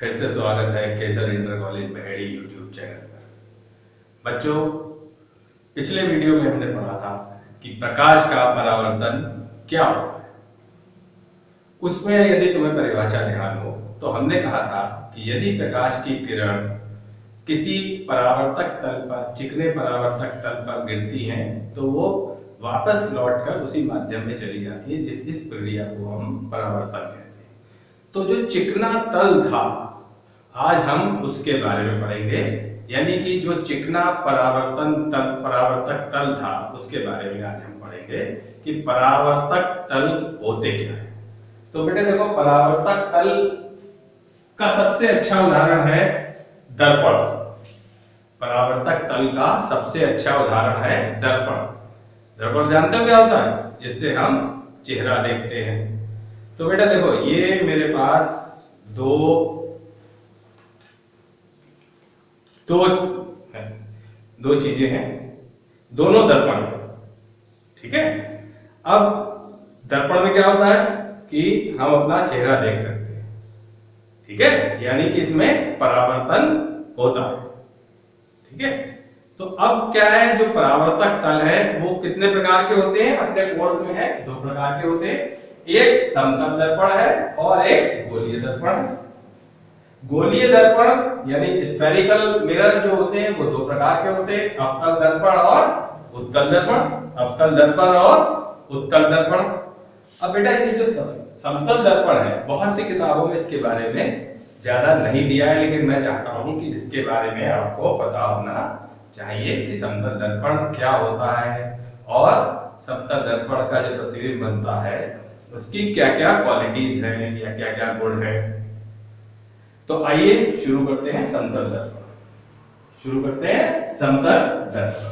फिर से स्वागत है Kesar inter college Baheri YouTube channel पर। बच्चों, पिछले वीडियो में हमने पढ़ा था कि प्रकाश का परावर्तन क्या होता है। उसमें यदि तुम्हें परिभाषा ध्यान हो तो हमने कहा था कि यदि प्रकाश की किरण किसी परावर्तक तल पर, चिकने परावर्तक तल पर गिरती हैं तो वो वापस लौटकर उसी माध्यम में चली जाती है, इस प्रक्रिया को हम परावर्तन कहते हैं। तो जो चिकना तल था, आज हम उसके बारे में पढ़ेंगे, यानी कि जो चिकना परावर्तक तल था उसके बारे में आज हम पढ़ेंगे कि परावर्तक तल होते क्या है। तो बेटे देखो, परावर्तक तल का सबसे अच्छा उदाहरण है दर्पण। परावर्तक तल का सबसे अच्छा उदाहरण है दर्पण। दर्पण जानते हो क्या होता है? जिससे हम चेहरा देखते हैं। तो बेटा देखो, ये मेरे पास दो चीजें हैं, दोनों दर्पण है, ठीक है। अब दर्पण में क्या होता है कि हम अपना चेहरा देख सकते हैं, ठीक है, यानी कि इसमें परावर्तन होता है, ठीक है। तो अब क्या है, जो परावर्तक तल है वो कितने प्रकार के होते हैं? अपने कोर्स में है, दो प्रकार के होते हैं। एक समतल दर्पण है और एक गोलीय दर्पण है। गोलीय दर्पण यानी स्फेरिकल मिरर जो होते हैं वो दो प्रकार के होते हैं, अवतल दर्पण और उत्तल दर्पण। अवतल दर्पण और उत्तल दर्पण। अब बेटा ये जो समतल दर्पण है, बहुत सी किताबों में इसके बारे में ज्यादा नहीं दिया है, लेकिन मैं चाहता हूं कि इसके बारे में आपको पता होना चाहिए कि समतल दर्पण क्या होता है और समतल दर्पण का जो प्रतिबिंब बनता है उसकी क्या क्या क्वालिटीज हैं या क्या क्या गुण हैं। तो आइए शुरू करते हैं समतल दर्पण। शुरू करते हैं समतल दर्पण।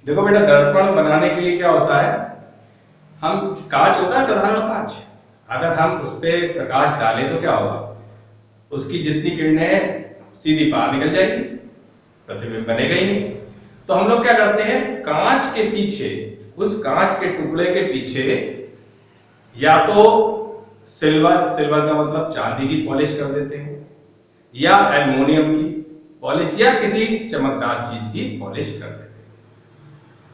देखो बेटा, दर्पण बनाने के लिए क्या होता है, हम कांच होता है, साधारण कांच, अगर हम उस पर प्रकाश डालें तो क्या होगा, उसकी जितनी किरणें हैं सीधी बाहर निकल जाएगी, प्रतिबिंब बनेगा ही नहीं। तो हम लोग क्या करते हैं, कांच के पीछे, उस कांच के टुकड़े के पीछे या तो सिल्वर का मतलब चांदी की पॉलिश कर देते हैं, या एल्युमिनियम की पॉलिश, या किसी चमकदार चीज की पॉलिश कर देते हैं।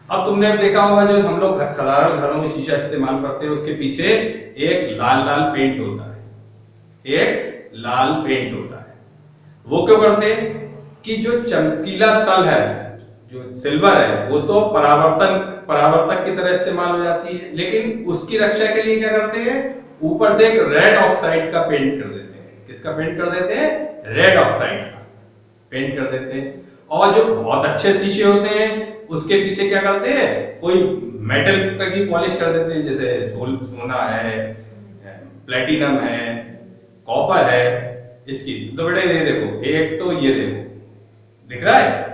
अब तुमने देखा होगा, जो हम लोग साधारण घरों में शीशा इस्तेमाल करते हैं उसके पीछे एक लाल लाल पेंट होता है, एक लाल पेंट होता है। वो क्यों करते हैं कि जो चमकीला तल है, जो सिल्वर है, वो तो परावर्तक की तरह इस्तेमाल हो जाती है, लेकिन उसकी रक्षा के लिए क्या करते हैं, ऊपर से एक रेड ऑक्साइड का पेंट कर देते हैं। किसका पेंट कर देते हैं? रेड ऑक्साइड का पेंट कर देते हैं। और जो बहुत अच्छे शीशे होते हैं उसके पीछे क्या करते हैं, कोई मेटल की पॉलिश कर देते हैं, जैसे सोना है, प्लेटिनम है, कॉपर है, इसकी। तो बेटा ये देखो, एक तो ये देखो, दिख रहा है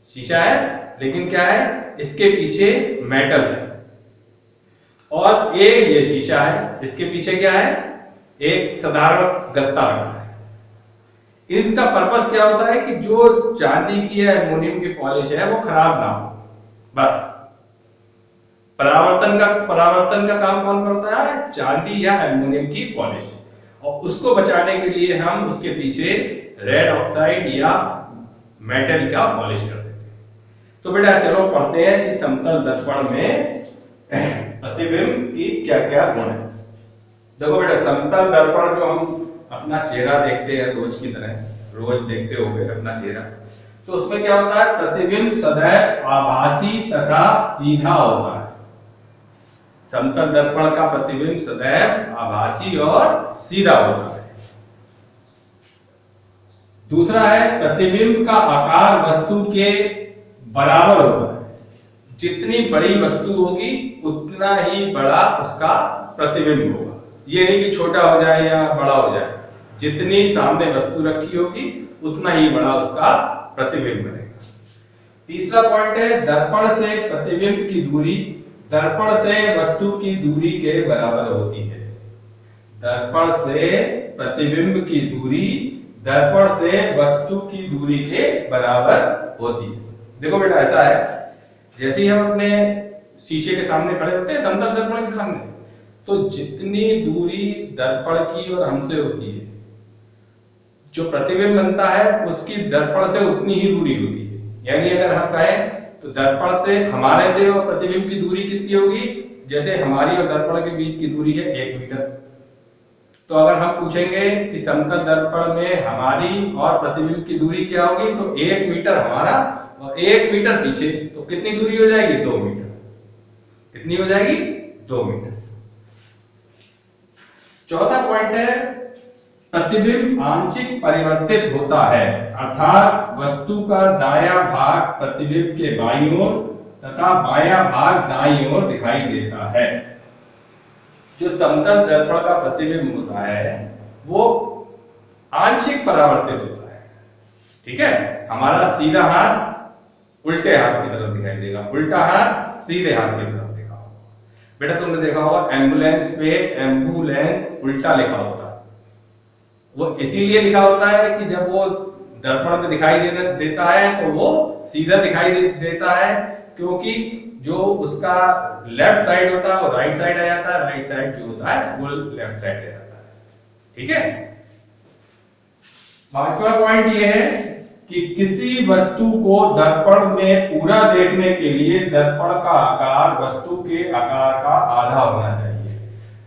शीशा है, लेकिन क्या है, इसके पीछे मेटल है। और एक ये शीशा है, इसके पीछे क्या है, एक साधारण गत्ता रखा है। इसका पर्पस क्या होता है कि जो चांदी की या एल्युमिनियम की पॉलिश है वो खराब ना हो, बस। परावर्तन का काम कौन करता है? चांदी या एल्युमिनियम की पॉलिश। और उसको बचाने के लिए हम उसके पीछे रेड ऑक्साइड या मेटल का पॉलिश कर देते हैं। तो बेटा चलो पढ़ते हैं कि समतल दर्पण में प्रतिबिंब की क्या क्या गुण है। देखो बेटा, समतल दर्पण जो हम अपना चेहरा देखते हैं रोज की तरह, रोज देखते होंगे अपना चेहरा, तो उसमें क्या होता है, प्रतिबिंब सदैव आभासी तथा सीधा होता है। समतल दर्पण का प्रतिबिंब सदैव आभासी और सीधा होता है। दूसरा है, प्रतिबिंब का आकार वस्तु के बराबर होता है। जितनी बड़ी वस्तु होगी उतना ही बड़ा उसका प्रतिबिंब होगा। ये नहीं कि छोटा हो जाए या बड़ा हो जाए, जितनी सामने वस्तु रखी होगी उतना ही बड़ा उसका प्रतिबिंब बनेगा। तीसरा पॉइंट है, दर्पण से प्रतिबिंब की दूरी दर्पण से वस्तु की दूरी के बराबर होती है। दर्पण से प्रतिबिंब की दूरी दर्पण से वस्तु की दूरी के बराबर होती है। देखो बेटा, ऐसा है, जैसे ही हम अपने शीशे के सामने खड़े होते हैं, समतल दर्पण के सामने, तो जितनी दूरी दर्पण की और हमसे होती है जो प्रतिबिंब बनता है उसकी दर्पण से उतनी ही दूरी होती है। यानी अगर हम कहें तो दर्पण से, हमारे से और प्रतिबिंब की दूरी कितनी होगी, जैसे हमारी और दर्पण के बीच की दूरी है 1 मीटर। तो अगर हम पूछेंगे कि समतल दर्पण में हमारी और प्रतिबिंब की दूरी क्या होगी, तो 1 मीटर हमारा और 1 मीटर पीछे, तो कितनी दूरी हो जाएगी, 2 मीटर। कितनी हो जाएगी, 2 मीटर। चौथा पॉइंट है प्रतिबिंब आंशिक परिवर्तित होता है, अर्थात वस्तु का दायां भाग प्रतिबिंब के बाईं ओर तथा बायां भाग दाईं ओर दिखाई देता है। जो समतल दर्पण का प्रतिबिंब होता है वो आंशिक परावर्तित होता है। ठीक है, हमारा सीधा हाथ उल्टे हाथ की तरफ दिखाई देगा, उल्टा हाथ सीधे हाथ की तरफ देखा होगा। बेटा तुमने देखा होगा एम्बुलेंस पे एम्बुलेंस उल्टा लिखा होता है। वो इसीलिए लिखा होता है कि जब वो दर्पण में दिखाई देता है तो वो सीधा दिखाई देता है, क्योंकि जो उसका लेफ्ट साइड होता है वो राइट साइड आ जाता है, राइट साइड जो होता है वो लेफ्ट साइड आ जाता है। ठीक है। पांचवा पॉइंट ये है कि किसी वस्तु को दर्पण में पूरा देखने के लिए दर्पण का आकार वस्तु के आकार का आधा होना चाहिए।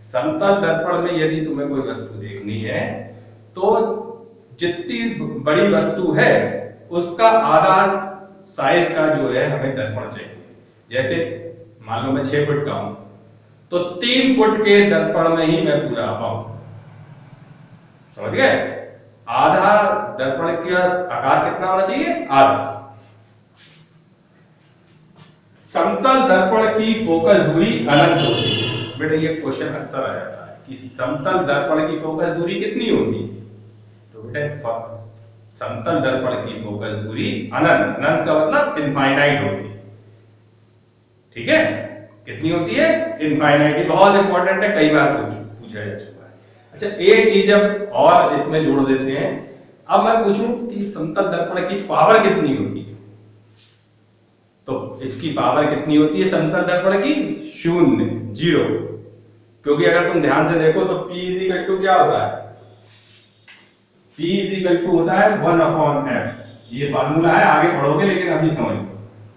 समतल दर्पण में यदि तुम्हें कोई वस्तु देखनी है तो जितनी बड़ी वस्तु है उसका आधा साइज का जो है हमें दर्पण चाहिए। जैसे मान लो मैं 6 फुट का हूं तो 3 फुट के दर्पण में ही मैं पूरा आ पाऊं। समझ गए? आधा दर्पण का आकार कितना होना चाहिए? आधा। समतल दर्पण की फोकस दूरी अनंत होती है। बेटा ये क्वेश्चन अक्सर आ जाता है कि समतल दर्पण की फोकस दूरी कितनी होती है? तो बेटा समतल दर्पण की फोकस दूरी अनंत, अनंत का मतलब इनफाइनाइट होती है। ठीक है, कितनी होती है? इनफाइनाइट। बहुत इंपॉर्टेंट है, कई बार पूछा जा चुका है। अच्छा एक चीज अब और इसमें जोड़ देते हैं। अब मैं पूछूं कि समतल दर्पण की पावर कितनी होती है, तो इसकी पावर कितनी होती है समतल दर्पण की? 0। क्योंकि अगर तुम ध्यान से देखो तो P इक्वल टू क्या होता है? P इक्वल टू होता है 1/f। ये फार्मूला है, आगे पढ़ोगे लेकिन अभी समझ लो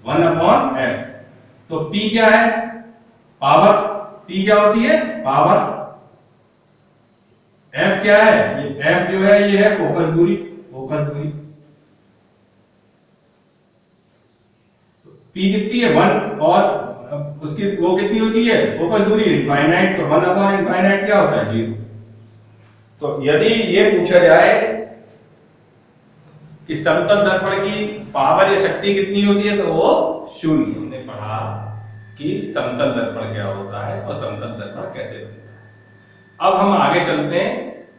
1/f। तो P क्या है? पावर। P क्या होती है? पावर। F क्या है? ये F जो है ये है फोकस दूरी, फोकस दूरी। P कितनी है? 1 और उसकी वो कितनी होती है? फोकस दूरी इनफाइनाइट। तो 1/इनफाइनाइट क्या होता है? 0। तो यदि ये पूछा जाए कि समतल दर्पण की पावर या शक्ति कितनी होती है तो वो 0। हमने पढ़ा कि समतल दर्पण क्या होता है और समतल दर्पण कैसे बनता है। अब हम आगे चलते हैं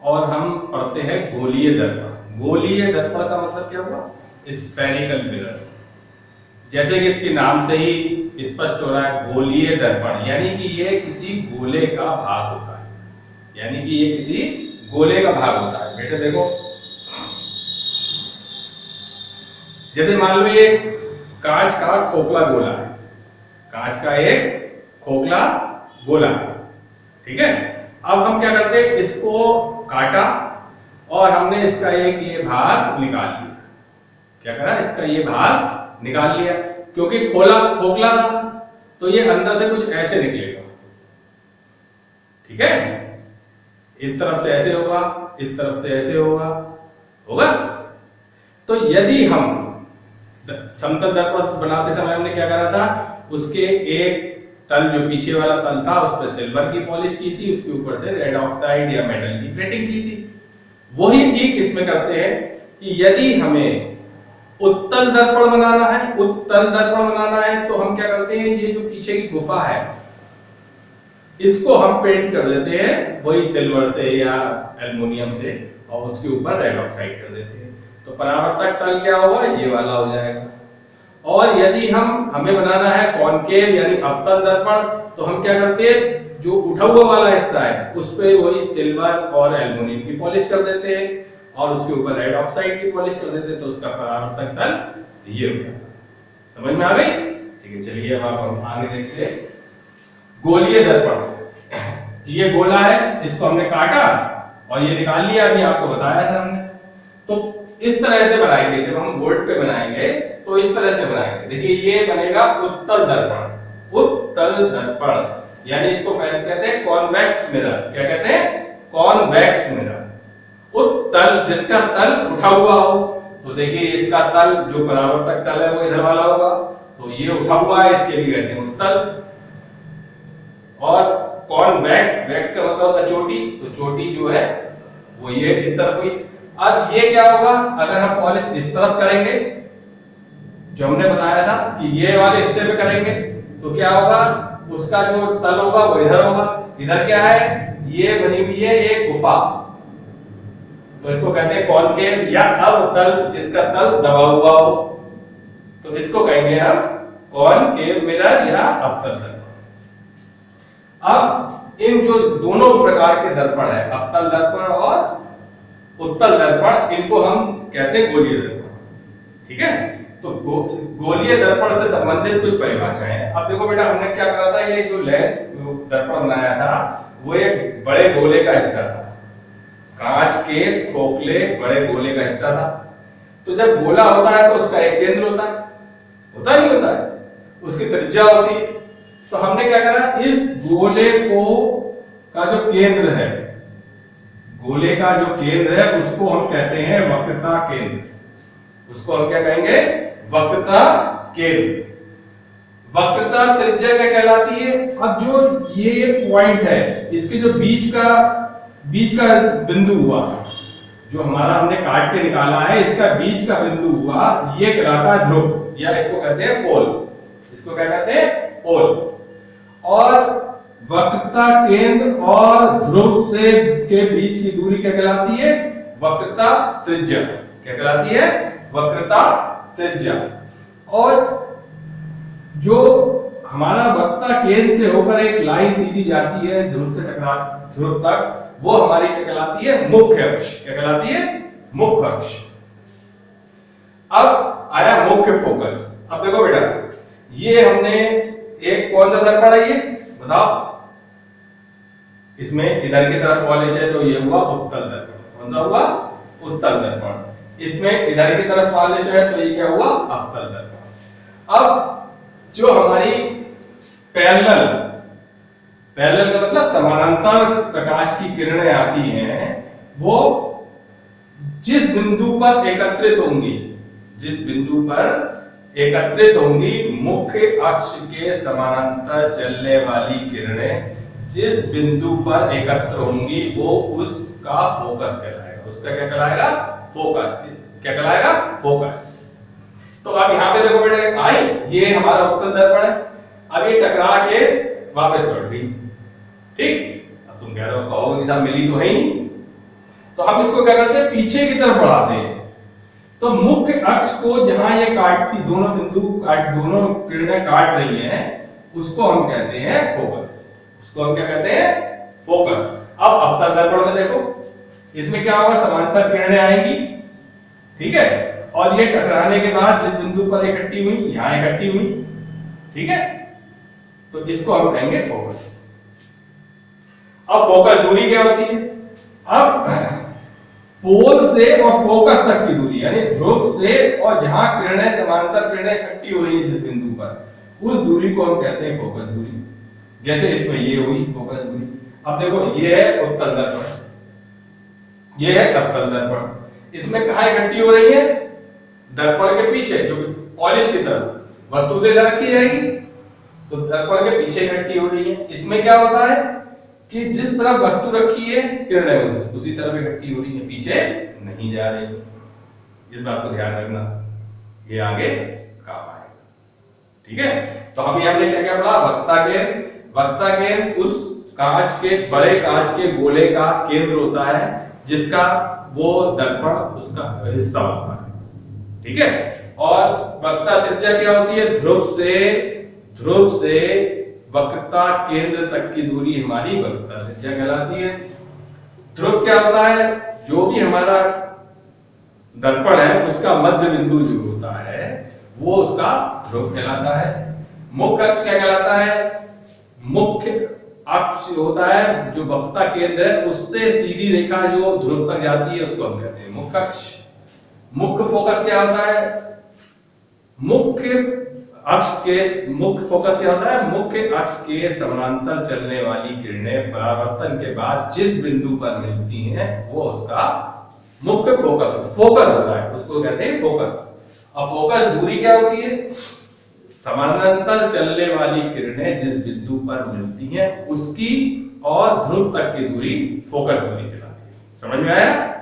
और हम पढ़ते हैं गोलीय दर्पण। गोलीय दर्पण का मतलब क्या हुआ? Spherical mirror. जैसे कि इसके नाम से ही स्पष्ट हो रहा है, गोलीय दर्पण यानी कि ये किसी गोले का भाग होता है, यानी कि ये किसी गोले का भाग होता है। बेटे देखो, जैसे मान लो ये कांच का खोखला गोला है, कांच का एक खोखला गोला है। ठीक है, अब हम क्या करते हैं, इसको काटा और हमने इसका एक ये भाग निकाल लिया। क्या करा? इसका ये भाग निकाल लिया, क्योंकि खोखला था तो ये अंदर से कुछ ऐसे निकलेगा। ठीक है, इस तरफ से ऐसे होगा, इस तरफ से ऐसे होगा, होगा। तो यदि हम समतल दर्पण बनाते समय हमने क्या करा था, उसके एक तल जो पीछे वाला तल था उस पर सिल्वर की पॉलिश की थी, उसके ऊपर से रेड ऑक्साइड या मेटल की प्लेटिंग की थी। वही ठीक इसमें करते हैं कि यदि हमें उत्तल दर्पण बनाना है, उत्तल दर्पण बनाना है तो हम क्या करते हैं, ये जो पीछे की गुफा है इसको हम पेंट कर देते हैं वही सिल्वर से या एल्युमिनियम से, और उसके ऊपर रेड ऑक्साइड कर देते हैं। तो परावर्तक तल क्या होगा? ये वाला हो जाएगा। और यदि हमें बनाना है कॉनकेव यानी अवतल दर्पण, तो हम क्या करते हैं, जो उठा हुआ वाला हिस्सा है उस पे वही सिल्वर और एल्युमिनियम की पॉलिश कर देते हैं और उसके ऊपर रेड ऑक्साइड की पॉलिश कर देते हैं, तो उसका परावर्तक तल ये हो गया। समझ में आ गई? ठीक है, चलिए अब हम आगे देखते हैं गोलीय दर्पण। ये गोला है, इसको हमने काटा और ये निकाल लिया, अभी आपको बताया था हमने। इस तरह से बनाएंगे, जब हम बोर्ड पे बनाएंगे तो इस तरह से बनाएंगे। देखिए ये बनेगा उत्तल दर्पण, उत्तल दर्पण, यानी इसको कहते हैं कॉन्वेक्स मिरर। क्या कहते हैं? Convex mirror. उत्तल, जिसका तल उठा हुआ हो, तो देखिए इसका तल जो परावर्तक तल है वो इधर वाला होगा, तो ये उठा हुआ है, इसके लिए कहते हैं उत्तल। और कॉन्वेक्स, वैक्स का मतलब होता है चोटी, तो चोटी जो है वो ये इस तरफ हुई। अब ये क्या होगा, अगर हम पॉलिश इस तरफ करेंगे, जो हमने बताया था कि ये वाले हिस्से पे करेंगे, तो क्या होगा, उसका जो तल होगा वो इधर होगा। इधर क्या है, ये बनी हुई है एक गुफा, तो इसको कहते हैं कॉनकेव या अवतल, जिसका तल दबा हुआ हो, तो इसको कहेंगे हम कॉनकेव मिरर या अवतल दर्पण। अब इन जो दोनों प्रकार के दर्पण है, अवतल दर्पण और उत्तल दर्पण, इनको हम कहते हैं गोलीय दर्पण। ठीक है, तो गोलीय दर्पण से संबंधित कुछ परिभाषाएं हैं। अब देखो बेटा, हमने क्या करा था, ये जो लेंस दर्पण बनाया था वो एक बड़े गोले का हिस्सा था, कांच के खोखले बड़े गोले का हिस्सा था। तो जब गोला होता है तो उसका एक केंद्र होता है, होता नहीं होता है, उसकी त्रिज्या होती है। तो हमने क्या करा, इस गोले को का जो केंद्र है, गोले का जो केंद्र है उसको हम कहते हैं वक्रता केंद्र। उसको हम क्या कहेंगे, वक्रता केंद्र। वक्रता त्रिज्या क्या कहलाती है। अब जो ये पॉइंट है, इसके जो बीच का बिंदु हुआ, जो हमारा हमने काट के निकाला है, इसका बीच का बिंदु हुआ, ये कहलाता है ध्रुव, या इसको कहते हैं पोल। इसको क्या कहते हैं, पोल। और वक्रता केंद्र और ध्रुव से के बीच की दूरी क्या कहलाती है, वक्रता त्रिज्या। क्या कहलाती है, वक्रता त्रिज्या। और जो हमारा वक्रता केंद्र से होकर एक लाइन सीधी जाती है ध्रुव से टकरा ध्रुव तक, वो हमारी क्या कहलाती है, मुख्य अक्ष। क्या कहलाती है, मुख्य अक्ष। अब आया मुख्य फोकस। अब देखो बेटा, ये हमने एक कौन सा दर्पण है, ये बताओ, इसमें इधर की तरफ पॉलिश है, तो ये हुआ उत्तल दर्पण। कौन सा हुआ, उत्तल दर्पण। इसमें इधर की तरफ पॉलिश है, तो ये क्या हुआ, अवतल दर्पण। अब जो हमारी पैरेलल का मतलब समानांतर प्रकाश की किरणें आती हैं, वो जिस बिंदु पर एकत्रित होंगी, जिस बिंदु पर एकत्रित होंगी, मुख्य अक्ष के समानांतर चलने वाली किरणें जिस बिंदु पर एकत्र होंगी, वो उसका फोकस कहलाएगा। उसका क्या कहलाएगा, फोकस। क्या कहलाएगा, फोकस। तो अब यहां पे देखो बेटे, आई ये हमारा उत्तल दर्पण है, अब ये टकरा के वापस लौट गई। ठीक, अब तुम कह रहे हो, कहोगे कि साहब मिली तो है ही, तो हम इसको क्या करते हैं, पीछे की तरफ बढ़ाते हैं। तो मुख्य अक्ष को जहां ये काटती, दोनों बिंदु दोनों किरणें काट रही हैं, उसको हम कहते हैं फोकस। उसको हम क्या कहते हैं, फोकस। अब अवतल दर्पण में देखो, इसमें क्या होगा, समांतर किरणें आएंगी, ठीक है, और ये टकराने के बाद जिस बिंदु पर इकट्ठी हुई, यहां इकट्ठी हुई, ठीक है, तो इसको हम कहेंगे फोकस। अब फोकस दूरी क्या होती है, अब पोल से और फोकस तक की दूरी, यानी ध्रुव से और जहां किरणें समांतर किरणें इकट्ठी हो रही है जिस बिंदु पर, उस दूरी को हम कहते हैं फोकस दूरी। जैसे इसमें ये हुई फोकस दूरी। अब देखो, ये है उत्तल दर्पण, ये है अवतल दर्पण। इसमें कहां इकट्ठी हो रही है, दर्पण के पीछे, जो पॉलिश की तरफ वस्तु दे रखी जाएगी, तो दर्पण के पीछे इकट्ठी हो रही है। इसमें क्या होता है कि जिस तरफ वस्तु रखी है, किरणें उसी तरफ इकट्ठी हो रही है, पीछे नहीं जा रही। इस बात को ध्यान रखना, ये आगे काम आएगा। ठीक है, तो हम यहाँ पे क्या पढ़ा, वक्रता केंद्र। वक्रता केंद्र उस कांच के, बड़े कांच के गोले का केंद्र होता है, जिसका वो दर्पण उसका हिस्सा होता है। ठीक है, और वक्रता त्रिज्या क्या होती है, ध्रुव से वक्रता केंद्र तक की दूरी हमारी वक्रता त्रिज्या कहलाती है। ध्रुव क्या होता है, जो भी हमारा दर्पण है उसका मध्य बिंदु जो होता है वो उसका ध्रुव कहलाता है। मुख्य अक्ष क्या कहलाता है, मुख्य अक्ष होता है जो वक्रता केंद्र है उससे सीधी रेखा जो ध्रुव तक जाती है, उसको हम कहते हैं मुख्य अक्ष। मुख्य फोकस क्या होता है? मुख्य फोकस क्या होता है? मुख्य अक्ष के समानांतर चलने वाली किरणें परावर्तन के बाद जिस बिंदु पर मिलती हैं वो उसका मुख्य फोकस होता है, उसको कहते हैं फोकस। अब फोकस दूरी क्या होती है? समानांतर चलने वाली किरणें जिस बिंदु पर मिलती हैं उसकी और ध्रुव तक की दूरी फोकस दूरी कहलाती है। समझ में आया?